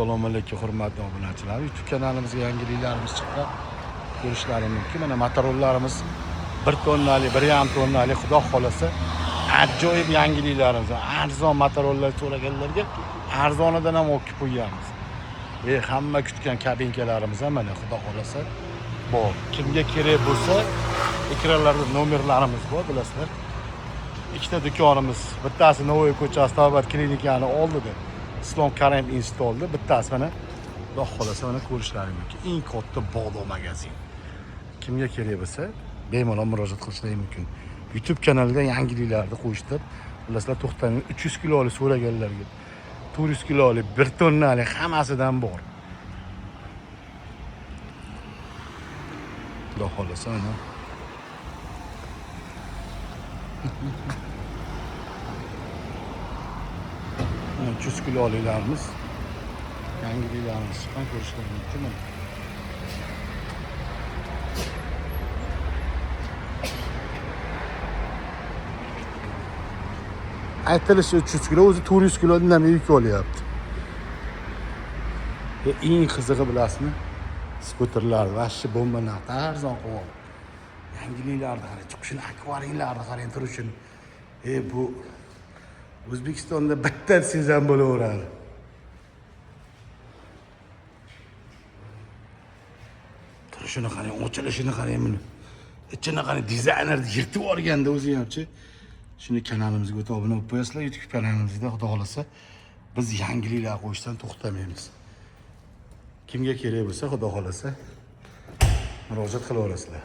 Assalomu alaykum hurmatli obunachilar. YouTube kanalimizga yangiliklarimiz chiqqan. Ko'rishlaringiz mumkin. Mana motorollarimiz 1 tonnalik, 1,5 tonnalik, xudo xolasa ajoyib yangiliklarimiz. Arzon motorollar so'raganlarga arzonidan ham olib qo'yamiz. Hamma kutgan kabinkalarimiz ham mana xudo xolasa bor. Kimga kerak bo'lsa, ekranlarda nomerlarimiz bor, bilasizlar. Ikkita do'konimiz, bittasi Novoy ko'chasi Tabat klinikani oldida Islom Karim installda, bittasi mana xudo xolasa mana ko'rishlaringiz mumkin. Eng katta bog'da magazin. Kimga kerak bo'lsa, bemalol murojaat qilishlari mumkin. YouTube kanalida yangiliklarni qo'yishdir. Bilasizlar, to'xtamay 300 kilolik so'raganlarga 400 kilolik, 1 tonnalik hammasidan bor. Xudo xolasa mana 300 kiloliklarimiz, yangiliklarimiz chiqqan, ko'rishlaringiz mumkin. Aytilishi 300 kilo, o'zi 400 kilo indamay yuk olyapti. Eng qizig'i bilasizmi? Skuterlar, vashchi bomba narxi arzon qo'yib. Yangiliklarni qarang, chiqishini, akvaringlarni qarang turishini. Bu O'zbekistonda bitta desangiz ham bo'laveradi. Turishini qarang, ochilishini qarang buni. Ichini qarang, dizaynerni yirtib olganda o'zi hamchi. Shuni kanalimizga o'tib obuna bo'lib qo'yasizlar. YouTube kanalimizda xudo xolasa biz yangiliklar qo'yishdan to'xtamaymiz. Kimga kerak bo'lsa, xudo xolasa murojaat qilaverasizlar.